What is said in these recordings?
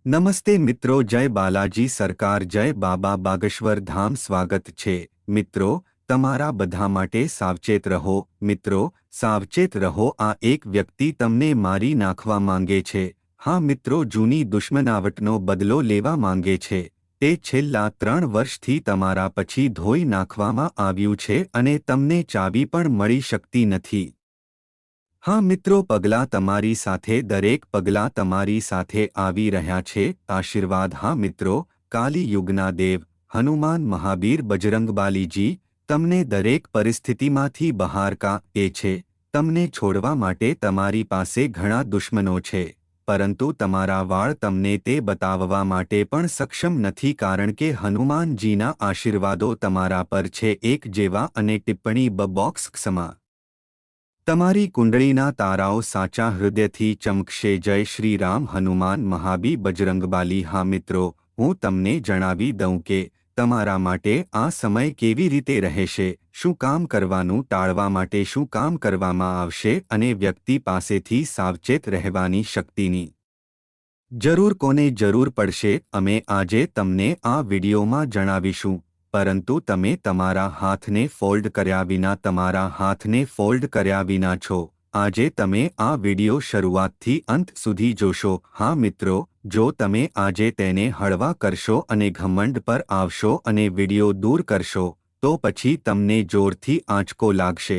નમસ્તે મિત્રો, જય બાલાજી સરકાર, જય બાબા બાગેશ્વર ધામ. સ્વાગત છે મિત્રો તમારા બધા માટે. સાવચેત રહો મિત્રો, સાવચેત રહો. આ એક વ્યક્તિ તમને મારી નાખવા માંગે છે. હા મિત્રો, જૂની દુશ્મનાવટનો બદલો લેવા માંગે છે. તે છેલ્લા 3 વર્ષથી તમારા પછી ધોઈ નાખવામાં આવ્યું છે અને તમને ચાવી પણ મળી શકતી નથી. હા મિત્રો, પગલાં તમારી સાથે, દરેક પગલાં તમારી સાથે આવી રહ્યા છે આશીર્વાદ. હા મિત્રો, કાલી યુગના દેવ હનુમાન, મહાવીર, બજરંગબાલીજી તમને દરેક પરિસ્થિતિમાંથી બહાર કાઢે છે. તમને છોડવા માટે તમારી પાસે ઘણા દુશ્મનો છે, પરંતુ તમારા વાળ તમને તે બતાવવા માટે પણ સક્ષમ નથી, કારણ કે હનુમાનજીના આશીર્વાદો તમારા પર છે એક જેવા. અને ટિપ્પણી બોક્સમાં તમારી કુંડળીના તારાઓ સાચા હૃદયથી ચમકશે. જય શ્રી રામ, હનુમાન, મહાબી, બજરંગબાલી. હા મિત્રો, હું તમને જણાવી દઉં કે તમારા માટે આ સમય કેવી રીતે રહેશે, શું કામ કરવાનું ટાળવા માટે શું કામ કરવામાં આવશે, અને વ્યક્તિ પાસેથી સાવચેત રહેવાની શક્તિની જરૂર કોને જરૂર પડશે, અમે આજે તમને આ વિડીયોમાં જણાવીશું. પરંતુ તમે તમારા હાથને ફોલ્ડ કર્યા વિના, તમારા હાથને ફોલ્ડ કર્યા વિના છો. આજે તમે આ વિડીયો શરૂઆતથી અંત સુધી જોશો. હા મિત્રો, જો તમે આજે તેને હળવા કરશો અને ઘમંડ પર આવશો અને વિડીયો દૂર કરશો, તો પછી તમને જોરથી આંચકો લાગશે.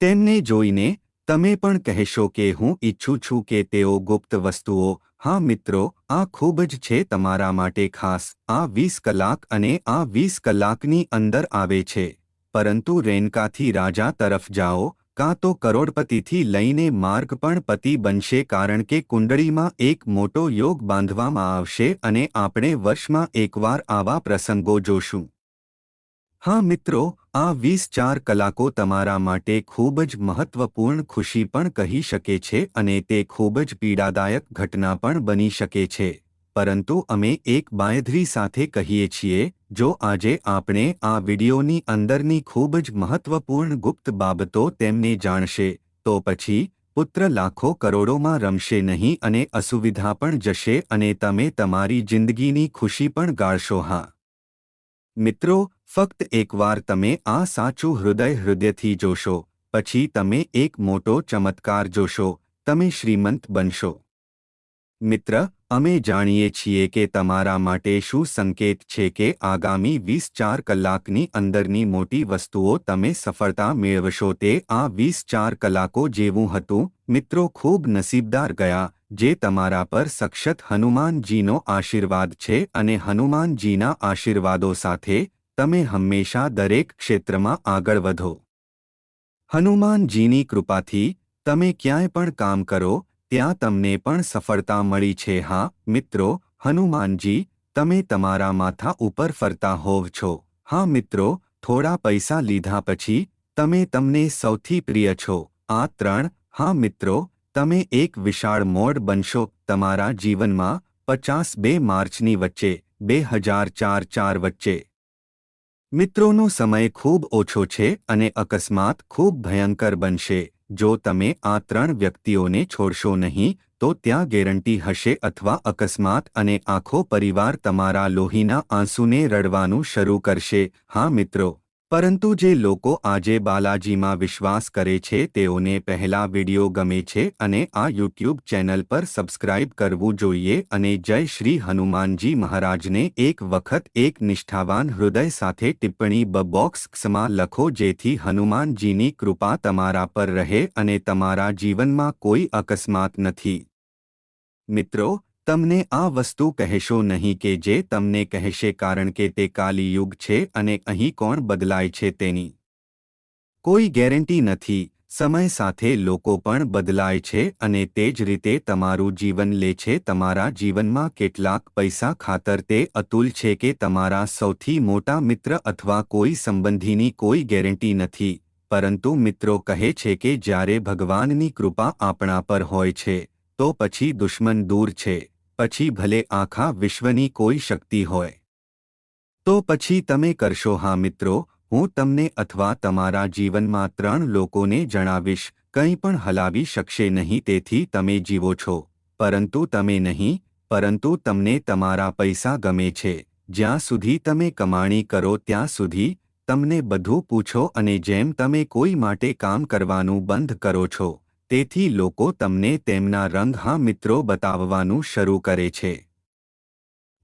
તેમને જોઈને તમે પણ કહેશો કે હું ઈચ્છું છું કે તેઓ ગુપ્ત વસ્તુઓ. હા મિત્રો, આ ખૂબ જ છે તમારા માટે ખાસ. આ 20 કલાક અને આ 20 કલાકની અંદર આવે છે. પરંતુ રેનકાથી રાજા તરફ જાઓ, કાં તો કરોડપતિથી લઈને માર્ગ પણ પતિ બનશે, કારણ કે કુંડળીમાં એક મોટો યોગ બાંધવામાં આવશે અને આપણે વર્ષમાં એકવાર આવા પ્રસંગો જોશું. હા મિત્રો, આ 24 કલાકો તમારા માટે ખૂબ જ મહત્વપૂર્ણ ખુશી પણ કહી શકે છે અને તે ખૂબ જ પીડાદાયક ઘટના પણ બની શકે છે. પરંતુ અમે એક બાંયધરી સાથે કહીએ છીએ, જો આજે આપણે આ વિડીયોની અંદરની ખૂબ જ મહત્વપૂર્ણ ગુપ્ત બાબતો તેમને જાણશે, તો પછી પુત્ર લાખો કરોડોમાં રમશે નહીં અને અસુવિધા પણ જશે અને તમે તમારી જિંદગીની ખુશી પણ ગાળશો. હા મિત્રો, ફક્ત એકવાર તમે આ સાચું હૃદયથી જોશો, પછી તમે એક મોટો ચમત્કાર જોશો, તમે શ્રીમંત બનશો. મિત્ર, અમે જાણીએ છીએ કે તમારા માટે શું સંકેત છે કે આગામી 24 કલાકની અંદરની મોટી વસ્તુઓ તમે સફળતા મેળવશો. તે આ 24 કલાકો જેવું હતું. મિત્રો, ખૂબ નસીબદાર ગયા જે તમારા પર સખત હનુમાનજીનો આશીર્વાદ છે અને હનુમાનજીના આશીર્વાદો સાથે તમે હંમેશા દરેક ક્ષેત્રમાં આગળ વધો. હનુમાનજીની કૃપાથી તમે ક્યાંય પણ કામ કરો ત્યાં તમને પણ સફળતા મળી છે. હા મિત્રો, હનુમાનજી તમે તમારા માથા ઉપર ફરતા હોવ છો. હા મિત્રો, થોડા પૈસા લીધા પછી તમે તમને સૌથી પ્રિય છો. આ 3. હા મિત્રો, તમે એક વિશાળ મોડ બનશો તમારા જીવનમાં 52 માર્ચની વચ્ચે 2004 વચ્ચે. મિત્રોનો સમય ખૂબ ઓછો છે અને અકસ્માત ખૂબ ભયંકર બનશે. જો તમે આ 3 વ્યક્તિઓને છોડશો નહીં તો ત્યાં ગેરંટી હશે અથવા અકસ્માત અને આખો પરિવાર તમારા લોહીના આંસુને રડવાનું શરૂ કરશે. હા મિત્રો, પરંતુ જે લોકો આજે બાલાજીમાં વિશ્વાસ કરે છે તેઓને પહેલા વિડીયો ગમે છે અને આ યુટ્યુબ ચેનલ પર સબસ્ક્રાઇબ કરવું જોઈએ અને જય શ્રી હનુમાનજી મહારાજને એક વખત એક નિષ્ઠાવાન હૃદય સાથે ટિપ્પણી બોક્સમાં લખો, જેથી હનુમાનજીની કૃપા તમારા પર રહે અને તમારા જીવનમાં કોઈ અકસ્માત નથી. મિત્રો, તમને આ વસ્તુ કહેશો નહીં કે જે તમને કહેશે, કારણ કે તે કાલી યુગ છે અને અહીં કોણ બદલાય છે તેની કોઈ ગેરંટી નથી. સમય સાથે લોકો પણ બદલાય છે અને તે જ રીતે તમારું જીવન લે છે. તમારા જીવનમાં કેટલાક પૈસા ખાતર તે અતુલ છે કે તમારા સૌથી મોટા મિત્ર અથવા કોઈ સંબંધીની કોઈ ગેરંટી નથી. પરંતુ મિત્રો કહે છે કે જ્યારે ભગવાનની કૃપા આપણા પર હોય છે તો પછી દુશ્મન દૂર છે. પછી ભલે આખા વિશ્વની કોઈ શક્તિ હોય તો પછી તમે કરશો. હા મિત્રો, હું તમને અથવા તમારા જીવનમાં 3 લોકોને જણાવીશ, કંઈ પણ હલાવી શકશે નહીં. તેથી તમે જીવો છો પરંતુ તમે નહીં. પરંતુ તમને તમારા પૈસા ગમે છે. જ્યાં સુધી તમે કમાણી કરો ત્યાં સુધી તમને બધું પૂછો અને જેમ તમે કોઈ માટે કામ કરવાનું બંધ કરો છો તેથી લોકો તમને તેમના રંગ હા મિત્રો બતાવવાનું શરૂ કરે છે.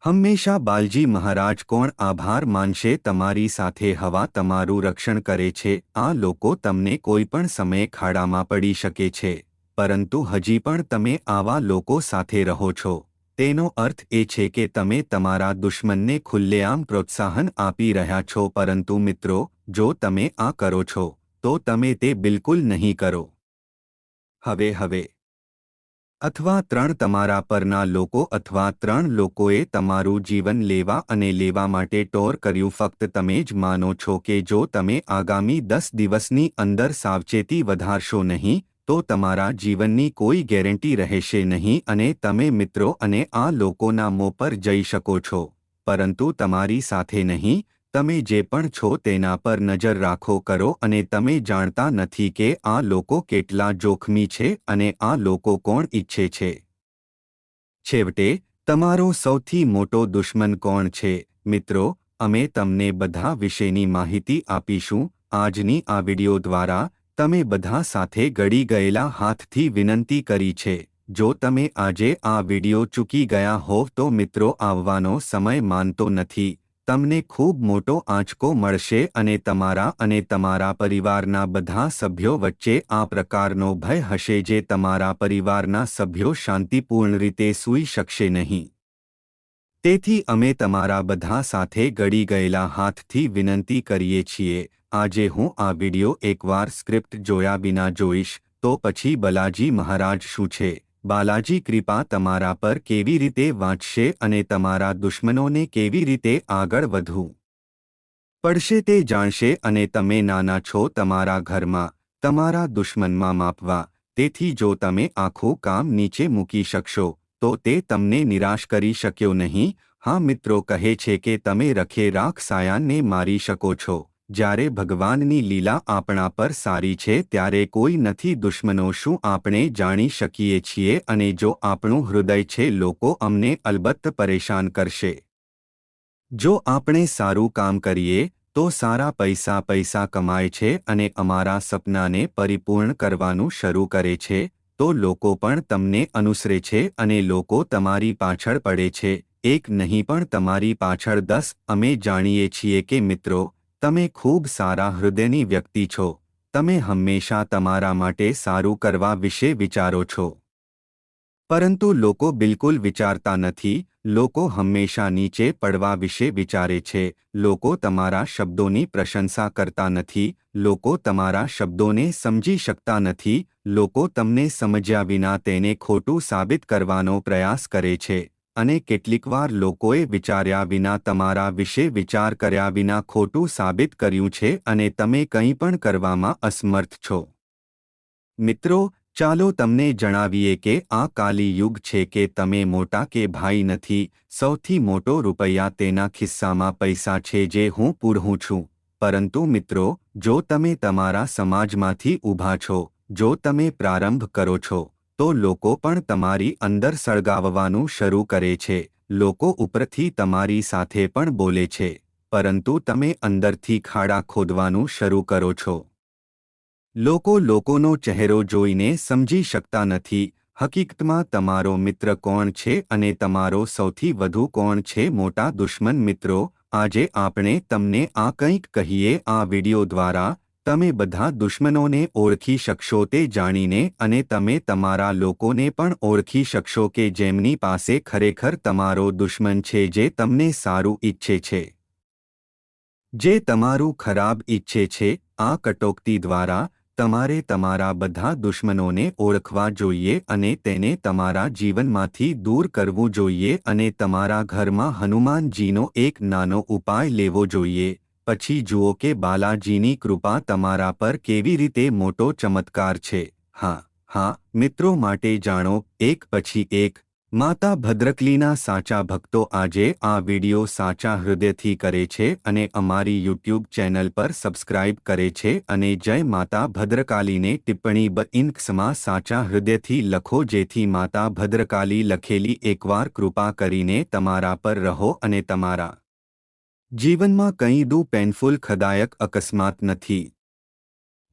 હંમેશા બાલજી મહારાજ કોણ આભાર માનશે તમારી સાથે હવા તમારું રક્ષણ કરે છે. આ લોકો તમને કોઈ પણ સમયે ખાડામાં પડી શકે છે પરંતુ હજી પણ તમે આવા લોકો સાથે રહો છો. તેનો અર્થ એ છે કે તમે તમારા દુશ્મનને ખુલ્લેઆમ પ્રોત્સાહન આપી રહ્યા છો. પરંતુ મિત્રો જો તમે આ કરો છો તો તમે તે બિલકુલ નહીં કરો. હવે અથવા 3 તમારા પરના લોકો અથવા 3 લોકોએ તમારું જીવન લેવા અને લેવા માટે ટોર કર્યું. ફક્ત તમે જ માનો છો કે જો તમે આગામી 10 દિવસની અંદર સાવચેતી વધારશો નહીં તો તમારા જીવનની કોઈ ગેરંટી રહેશે નહીં અને તમે મિત્રો અને આ લોકોના મોં પર જઈ શકો છો. પરંતુ તમારી સાથે નહીં. તમે જે પણ છો તેના પર નજર રાખો કરો અને તમે જાણતા નથી કે આ લોકો કેટલા જોખમી છે અને આ લોકો કોણ ઈચ્છે છે. છેવટે તમારો સૌથી મોટો દુશ્મન કોણ છે મિત્રો? અમે તમને બધા વિશેની માહિતી આપીશું આજની આ વિડિયો દ્વારા. તમે બધા સાથે ગળી ગયેલા હાથથી વિનંતી કરી છે. જો તમે આજે આ વિડિયો ચૂકી ગયા હોવ તો મિત્રો આવવાનો સમય માનતો નથી. તમને ખૂબ મોટો આંચકો મળશે અને તમારા પરિવારના બધા સભ્યો વચ્ચે આ પ્રકારનો ભય હશે જે તમારા પરિવારના સભ્યો શાંતિપૂર્ણ રીતે સૂઈ શકશે નહીં. તેથી અમે તમારા બધા સાથે ગળી ગયેલા હાથથી વિનંતી કરીએ છીએ. આજે હું આ વિડિયો એકવાર સ્ક્રિપ્ટ જોયા વિના જોઈશ તો પછી બાલાજી મહારાજ શું છે, બાલાજી કૃપા તમારા પર કેવી રીતે વાંચશે અને તમારા દુશ્મનોને કેવી રીતે આગળ વધવું પડશે તે જાણશે અને તમે નાના છો તમારા ઘરમાં તમારા દુશ્મનમાં માપવા. તેથી જો તમે આખું કામ નીચે મૂકી શકશો તો તે તમને નિરાશ કરી શક્યો નહીં. હા મિત્રો કહે છે કે તમે રખે રાખ સાયાને મારી શકો છો. જ્યારે ભગવાનની લીલા આપણા પર સારી છે ત્યારે કોઈ નથી દુશ્મનો શું આપણે જાણી શકીએ છીએ અને જો આપણું હૃદય છે લોકો અમને અલબત્ત પરેશાન કરશે. જો આપણે સારું કામ કરીએ તો સારા પૈસા કમાય છે અને અમારા સપનાને પરિપૂર્ણ કરવાનું શરૂ કરે છે તો લોકો પણ તમને અનુસરે છે અને લોકો તમારી પાછળ પડે છે. એક નહીં પણ તમારી પાછળ 10. અમે જાણીએ છીએ કે મિત્રો તમે ખૂબ સારા હૃદયની વ્યક્તિ છો. તમે હંમેશા તમારા માટે સારું કરવા વિશે વિચારો છો. પરંતુ લોકો બિલકુલ વિચારતા નથી. લોકો હંમેશા નીચે પડવા વિશે વિચારે છે. લોકો તમારા શબ્દોની પ્રશંસા કરતા નથી. લોકો તમારા શબ્દોને સમજી શકતા નથી. લોકો તમને સમજ્યા વિના તેને ખોટું સાબિત કરવાનો પ્રયાસ કરે છે. અને કેટલીકવાર લોકોએ વિચાર્યા વિના તમારા વિશે વિચાર કર્યા વિના ખોટું સાબિત કર્યું છે અને તમે કંઈ પણ કરવામાં અસમર્થ છો. મિત્રો ચાલો તમને જણાવીએ કે આ કાલી યુગ છે કે તમે મોટા કે ભાઈ નથી. સૌથી મોટો રૂપિયા તેના ખિસ્સામાં પૈસા છે જે હું પૂરું છું. પરંતુ મિત્રો જો તમે તમારા સમાજમાંથી ઊભા છો, જો તમે પ્રારંભ કરો છો તો લોકો પણ તમારી અંદર સળગાવવાનું શરૂ કરે છે. લોકો ઉપરથી તમારી સાથે પણ બોલે છે પરંતુ તમે અંદરથી ખાડા ખોદવાનું શરૂ કરો છો. લોકો લોકોનો ચહેરો જોઈને સમજી શકતા નથી. હકીકતમાં તમારો મિત્ર કોણ છે અને તમારો સૌથી વધુ કોણ છે મોટા દુશ્મન. મિત્રો આજે આપણે તમને આ કંઈક કહીએ આ વિડિયો દ્વારા. તમે બધા દુશ્મનોને ઓળખી શકશો તે જાણીને અને તમે તમારા લોકોને પણ ઓળખી શકશો કે જેમની પાસે ખરેખર તમારો દુશ્મન છે જે તમને સારું ઈચ્છે છે, જે તમારું ખરાબ ઈચ્છે છે. આ કટોકટી દ્વારા તમારે તમારા બધા દુશ્મનોને ઓળખવા જોઈએ અને તેને તમારા જીવનમાંથી દૂર કરવું જોઈએ અને તમારા ઘરમાં હનુમાનજીનો એક નાનો ઉપાય લેવો જોઈએ. પછી જુઓ કે બાલાજીની કૃપા તમારા પર કેવી રીતે મોટો ચમત્કાર છે. હા મિત્રો માટે જાણો એક પછી એક. માતા ભદ્રકલીના સાચા ભક્તો આજે આ વિડિયો સાચા હૃદયથી કરે છે અને અમારી યુટ્યુબ ચેનલ પર સબસ્ક્રાઇબ કરે છે અને જય માતા ભદ્રકાલીને ટિપ્પણી ઇન્ક્સમાં સાચા હૃદયથી લખો જેથી માતા ભદ્રકાલી લખેલી એકવાર કૃપા કરીને તમારા પર રહો અને તમારા જીવનમાં કંઈ દુ પેનફુલ ખદાયક અકસ્માત નથી।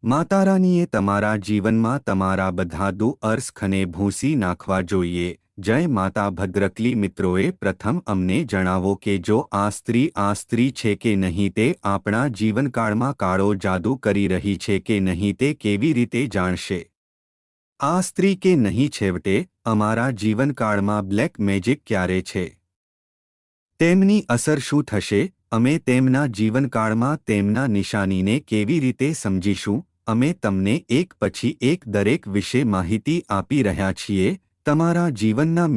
માતારાનીએ તમારા જીવનમાં તમારા બધા દુઃખ ખને ભૂંસી નાખવા જોઈએ। જય માતા ભદ્રકલી મિત્રોએ પ્રથમ અમને જણાવો કે જો આ સ્ત્રી છે કે નહીં તે આપણા જીવનકાળમાં કાળો જાદુ કરી રહી છે કે નહીં તે કેવી રીતે જાણશે? આ સ્ત્રી કે નહીં છેવટે અમારા જીવનકાળમાં બ્લેક મેજિક ક્યારે છે? તેમની અસર શું થશે? અમે તેમના જીવનકાળમાં તેમના નિશાનીને કેવી રીતે સમજીશું? અમે તમને એક પછી એક દરેક વિશે માહિતી આપી રહ્યા છીએ। તમારા જીવનના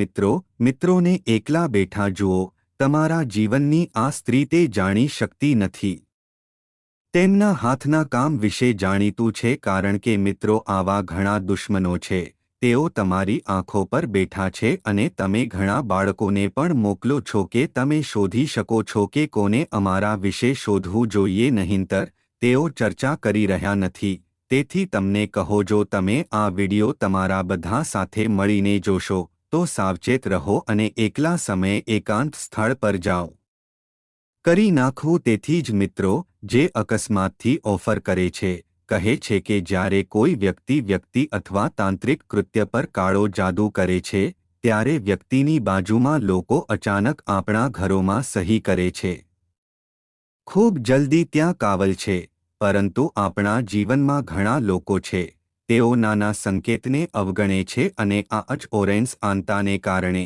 મિત્રોને એકલા બેઠા જુઓ। તમારા જીવનની આ સ્ત્રી તે જાણી શકતી નથી। તેમના હાથના કામ વિશે જાણીતું છે કારણ કે મિત્રો આવા ઘણા દુશ્મનો છે। તેઓ તમારી આંખો પર બેઠા છે અને તમે ઘણા બાળકોને પણ મોકલો છો કે તમે શોધી શકો છો કે કોને અમારા વિશે શોધવું જોઈએ નહીંતર તેઓ ચર્ચા કરી રહ્યા નથી। તેથી તમને કહો જો તમે આ વિડિયો તમારા બધા સાથે મળીને જોશો તો સાવચેત રહો અને એકલા સમયે એકાંત સ્થળ પર જાઓ। કરી નાખવું તેથી જ મિત્રો જે અકસ્માતથી ઓફર કરે છે કહે છે કે જ્યારે કોઈ વ્યક્તિ અથવા તાંત્રિક કૃત્ય પર કાળો જાદુ કરે છે ત્યારે વ્યક્તિની બાજુમાં લોકો અચાનક આપણા ઘરોમાં સહી કરે છે। ખૂબ જલ્દી ત્યાં કાવલ છે પરંતુ આપણા જીવનમાં ઘણા લોકો છે તેઓ નાના સંકેતને અવગણે છે અને આ ઓરેન્જ આંતાને કારણે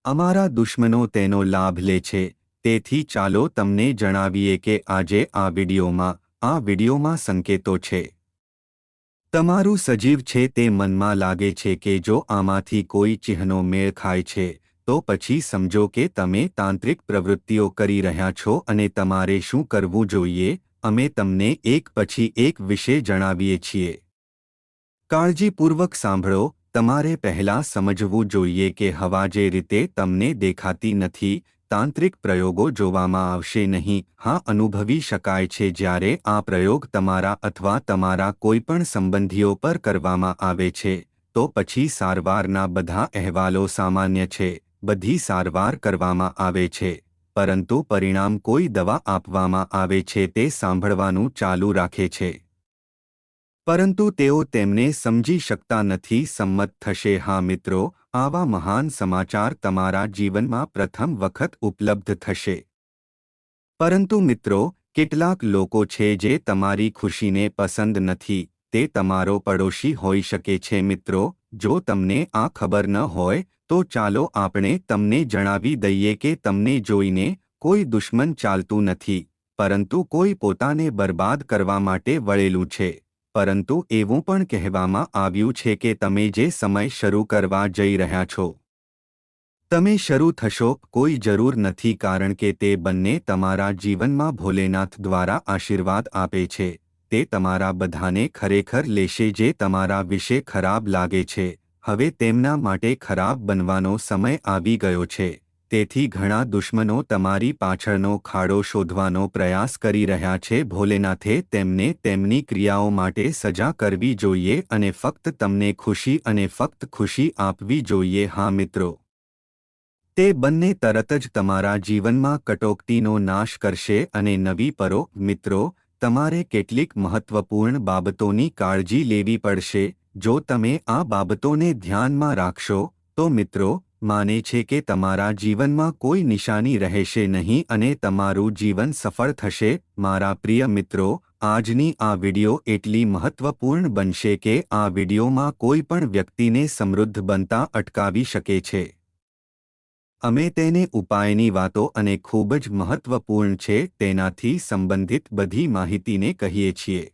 અમારા દુશ્મનો તેનો લાભ લે છે। તેથી ચાલો તમને જણાવીએ કે આજે આ વિડિયોમાં સંકેતો છે। તમારું સજીવ છે તે મનમાં લાગે છે કે જો આમાંથી કોઈ ચિહ્નો મેળ ખાય છે તો પછી સમજો કે તમે તાંત્રિક પ્રવૃત્તિઓ કરી રહ્યા છો અને તમારે શું કરવું જોઈએ। અમે તમને એક પછી એક વિશે જણાવીએ છીએ। કાળજીપૂર્વક સાંભળો। તમારે પહેલા સમજવું જોઈએ કે હવા જે રીતે તમને દેખાતી નથી તાંત્રિક પ્રયોગો જોવામાં આવશે નહીં। હા અનુભવી શકાય છે જ્યારે આ પ્રયોગ તમારા અથવા તમારા કોઈપણ સંબંધીઓ પર કરવામાં આવે છે તો પછી સારવારના બધા અહેવાલો સામાન્ય છે। બધી સારવાર કરવામાં આવે છે પરંતુ પરિણામ કોઈ દવા આપવામાં આવે છે તે સાંભળવાનું ચાલુ રાખે છે પરંતુ તેઓ તેમને સમજી શકતા નથી। સંમત થશે? હા મિત્રો આવા મહાન સમાચાર તમારા જીવનમાં પ્રથમ વખત ઉપલબ્ધ થશે। પરંતુ મિત્રો કેટલાક લોકો છે જે તમારી ખુશીને પસંદ નથી। તે તમારો પડોશી હોઈ શકે છે। મિત્રો જો તમને આ ખબર ન હોય તો ચાલો આપણે તમને જણાવી દઈએ કે તમને જોઈને કોઈ દુશ્મન ચાલતું નથી પરંતુ કોઈ પોતાને બરબાદ કરવા માટે વળેલું છે। પરંતુ એવું પણ કહેવામાં આવ્યું છે કે તમે જે સમય શરૂ કરવા જઈ રહ્યા છો તમે શરૂ થશો કોઈ જરૂર નથી કારણ કે તે બંને તમારા જીવનમાં ભોલેનાથ દ્વારા આશીર્વાદ આપે છે। તે તમારા બધાને ખરેખર લેશે જે તમારા વિશે ખરાબ લાગે છે હવે તેમના માટે ખરાબ બનવાનો સમય આવી ગયો છે। તેથી ઘણા દુશ્મનો તમારી પાછળનો ખાડો શોધવાનો પ્રયાસ કરી રહ્યા છે। ભોલેનાથે તેમને તેમની ક્રિયાઓ માટે સજા કરવી જોઈએ અને ફક્ત તમને ખુશી અને ફક્ત ખુશી આપવી જોઈએ। હા મિત્રો તે બંને તરત જ તમારા જીવનમાં કટોકટીનો નાશ કરશે અને નવી પરો। મિત્રો તમારે કેટલીક મહત્વપૂર્ણ બાબતોની કાળજી લેવી પડશે। જો તમે આ બાબતોને ધ્યાનમાં રાખશો તો મિત્રો માને છે કે તમારા જીવનમાં કોઈ નિશાની રહેશે નહીં અને તમારું જીવન સફળ થશે। મારા પ્રિય મિત્રો આજની આ વિડિયો એટલી મહત્વપૂર્ણ બનશે કે આ વિડિયોમાં કોઈ પણ વ્યક્તિને સમૃદ્ધ બનતા અટકાવી શકે છે। અમે તેને ઉપાયની વાતો અને ખૂબ જ મહત્વપૂર્ણ છે તેનાથી સંબંધિત બધી માહિતીને કહીએ છીએ।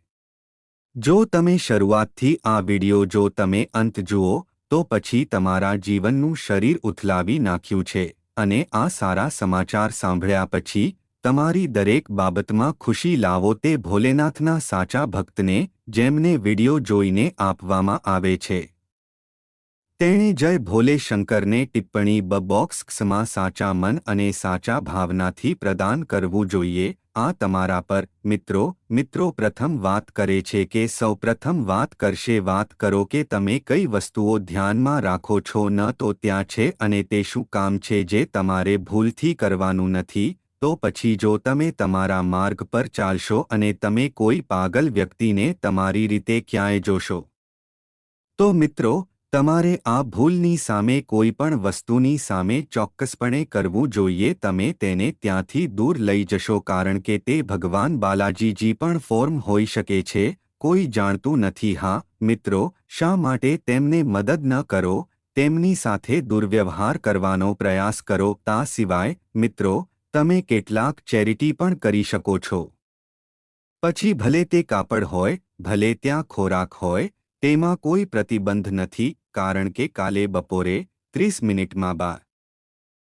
જો તમે શરૂઆતથી આ વિડિયો જો તમે અંત જુઓ તો પછી તમારા જીવનનું શરીર ઉથલાવી નાખ્યું છે અને આ સારા સમાચાર સાંભળ્યા પછી તમારી દરેક બાબતમાં ખુશી લાવો તે ભોલેનાથના સાચા ભક્તને જેમને વિડિયો જોઈને આપવામાં આવે છે। તેણે જય ભોલે શંકરને ટિપ્પણી બોક્સમાં સાચા મન અને સાચા ભાવનાથી પ્રદાન કરવું જોઈએ। આ તમારા પર મિત્રો પ્રથમ વાત કરે છે કે સૌ પ્રથમ વાત કરશે વાત કરો કે તમે કઈ વસ્તુઓ ધ્યાનમાં રાખો છો ન તો ત્યાં છે અને તે શું કામ છે જે તમારે ભૂલથી કરવાનું નથી। તો પછી જો તમે તમારા માર્ગ પર ચાલશો અને તમે કોઈ પાગલ વ્યક્તિને તમારી રીતે ક્યાંય જોશો તો મિત્રો તમારે આ ભૂલની સામે કોઈ પણ વસ્તુની સામે ચોક્કસપણે કરવું જોઈએ। તમે તેને ત્યાંથી દૂર લઈ જશો કારણ કે તે ભગવાન બાલાજીજી પણ ફોર્મ હોઈ શકે છે। કોઈ જાણતું નથી। હા મિત્રો, શા માટે તેમને મદદ ન કરો, તેમની સાથે દુર્વ્યવહાર કરવાનો પ્રયાસ કરો। તા સિવાય મિત્રો તમે કેટલાક ચેરિટી પણ કરી શકો છો। પછી ભલે તે કાપડ હોય, ભલે ત્યાં ખોરાક હોય, તેમાં કોઈ પ્રતિબંધ નથી કારણ કે કાલે બપોરે 30 મિનિટમાં